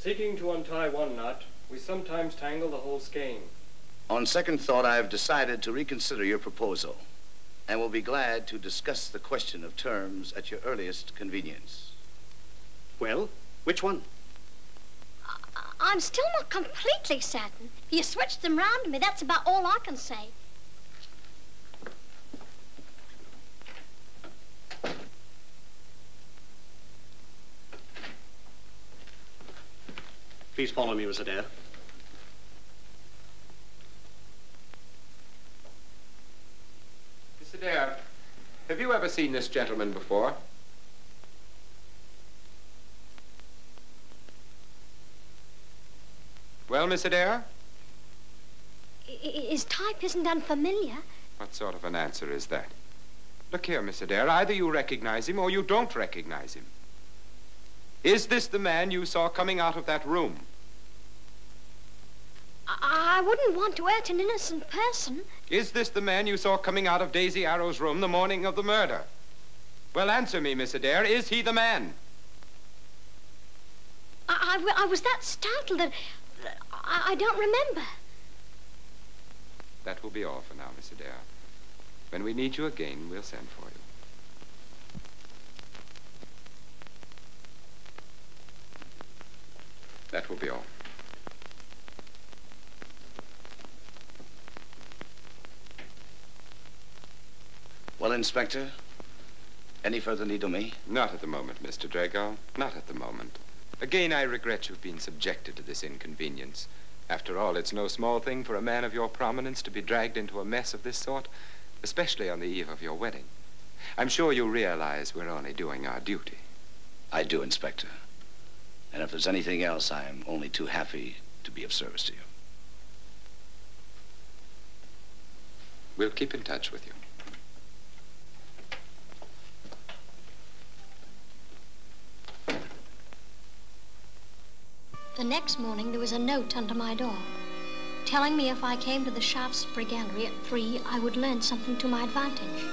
seeking to untie one knot, we sometimes tangle the whole skein. On second thought, I have decided to reconsider your proposal and will be glad to discuss the question of terms at your earliest convenience. Well, which one? I'm still not completely certain. You switched them round to me. That's about all I can say. Please follow me, Miss Adair. Miss Adair, have you ever seen this gentleman before? Well, Miss Adair? His type isn't unfamiliar. What sort of an answer is that? Look here, Miss Adair, either you recognize him or you don't recognize him. Is this the man you saw coming out of that room? I wouldn't want to hurt an innocent person. Is this the man you saw coming out of Daisy Arrow's room the morning of the murder? Well, answer me, Miss Adair. Is he the man? I was that startled that I don't remember. That will be all for now, Miss Adair. When we need you again, we'll send for you. That will be all. Well, Inspector, any further need of me? Not at the moment, Mr. Drago. Not at the moment. Again, I regret you've been subjected to this inconvenience. After all, it's no small thing for a man of your prominence to be dragged into a mess of this sort, especially on the eve of your wedding. I'm sure you realize we're only doing our duty. I do, Inspector. And if there's anything else, I am only too happy to be of service to you. We'll keep in touch with you. The next morning, there was a note under my door telling me if I came to the Shafts Brigandry at 3, I would learn something to my advantage.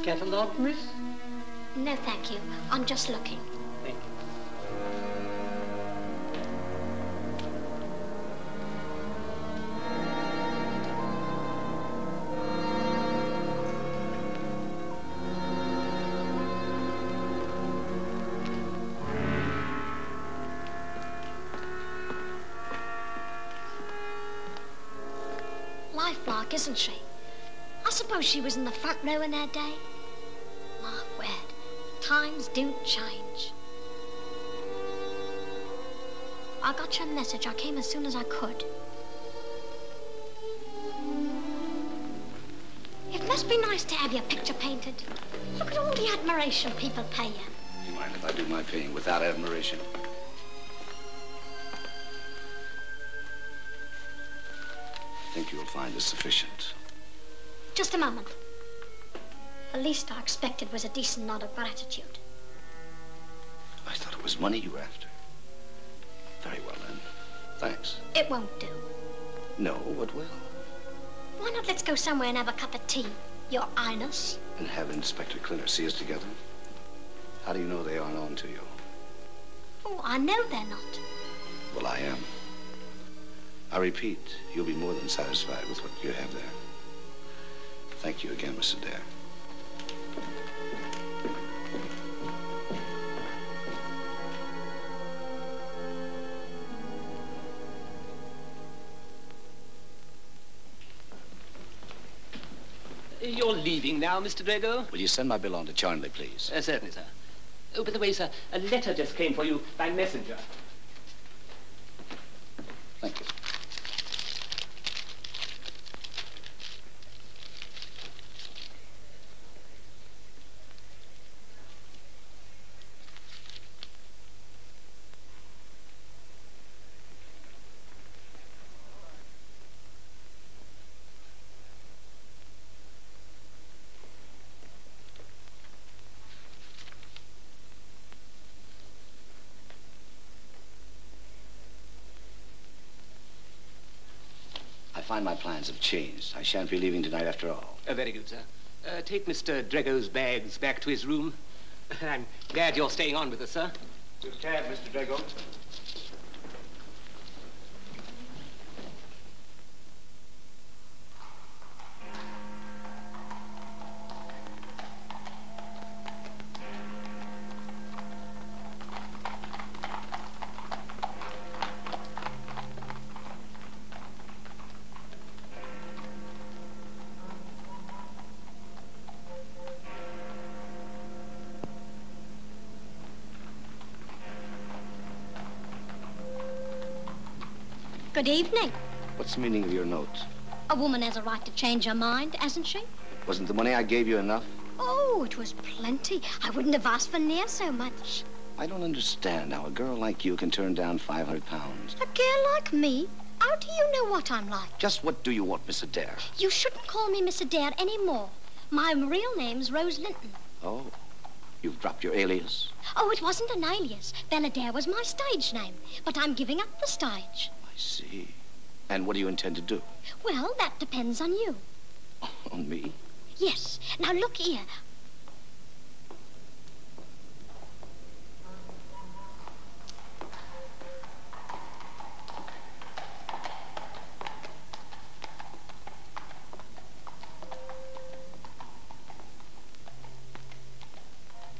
Catalogue, miss? No, thank you. I'm just looking. Thank you. Lifelike, isn't she? I suppose she was in the front row in her day. My word, times do change. I got your message. I came as soon as I could. It must be nice to have your picture painted. Look at all the admiration people pay you. Do you mind if I do my painting without admiration? I think you'll find this sufficient. Just a moment. The least I expected was a decent nod of gratitude. I thought it was money you were after. Very well, then. Thanks. It won't do. No, what will? Why not let's go somewhere and have a cup of tea, Your Highness? And have Inspector Clinner see us together? How do you know they aren't on to you? Oh, I know they're not. Well, I am. I repeat, you'll be more than satisfied with what you have there. Thank you again, Mr. Adair. You're leaving now, Mr. Drago? Will you send my bill on to Charnley, please? Certainly, sir. Oh, by the way, sir, a letter just came for you by messenger. Thank you. find my plans have changed. I shan't be leaving tonight after all. Very good, sir. Take Mr. Drego's bags back to his room. I'm glad you're staying on with us, sir. Good cab, Mr. Drego. Good evening. What's the meaning of your note? A woman has a right to change her mind, hasn't she? Wasn't the money I gave you enough? Oh, it was plenty. I wouldn't have asked for near so much. I don't understand how a girl like you can turn down 500 pounds. A girl like me? How do you know what I'm like? Just what do you want, Miss Adair? You shouldn't call me Miss Adair anymore. My real name's Rose Linton. Oh, you've dropped your alias? Oh, it wasn't an alias. Belle Adair was my stage name. But I'm giving up the stage. I see. And what do you intend to do? Well, that depends on you. On me? Yes. Now, look here.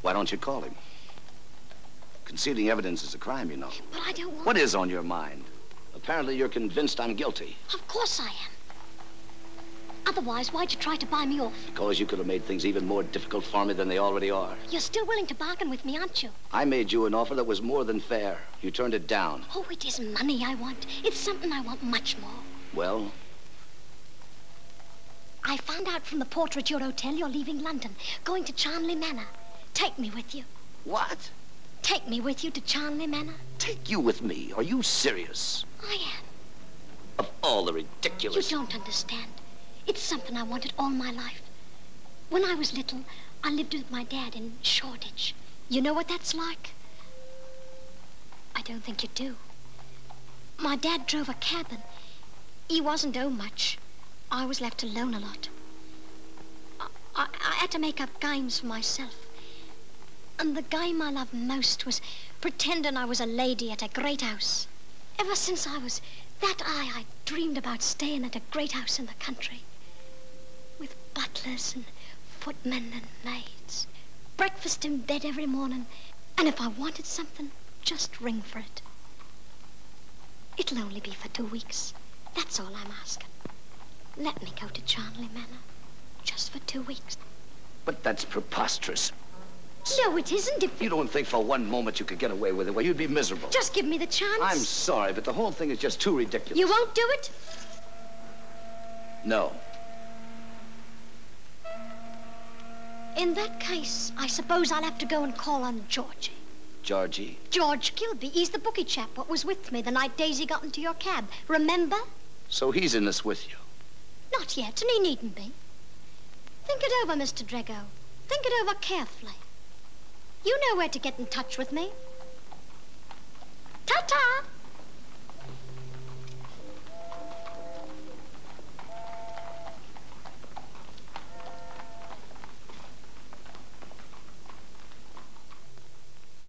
Why don't you call him? Concealing evidence is a crime, you know. But I don't want... What is on your mind? Apparently you're convinced I'm guilty. Of course I am. Otherwise, why'd you try to buy me off? Because you could have made things even more difficult for me than they already are. You're still willing to bargain with me, aren't you? I made you an offer that was more than fair. You turned it down. Oh, it isn't money I want. It's something I want much more. Well? I found out from the porter at your hotel you're leaving London, going to Charnley Manor. Take me with you. What? Take me with you to Charnley Manor. Take you with me? Are you serious? I am. Of all the ridiculous... You don't understand. It's something I wanted all my life. When I was little, I lived with my dad in Shoreditch. You know what that's like? I don't think you do. My dad drove a cab and he wasn't home much. I was left alone a lot. I had to make up games for myself. And the game I loved most was pretending I was a lady at a great house. Ever since I was that I dreamed about staying at a great house in the country. With butlers and footmen and maids. Breakfast in bed every morning. And if I wanted something, just ring for it. It'll only be for 2 weeks. That's all I'm asking. Let me go to Charnley Manor. Just for 2 weeks. But that's preposterous. No, it isn't. If You don't think for one moment you could get away with it? Well, you'd be miserable. just give me the chance. I'm sorry, but the whole thing is just too ridiculous. You won't do it? No. In that case, I suppose I'll have to go and call on Georgie. Georgie? George Kilby. He's the bookie chap what was with me the night Daisy got into your cab. Remember? So he's in this with you? Not yet, and he needn't be. Think it over, Mr. Drego. Think it over carefully. You know where to get in touch with me. Ta-ta!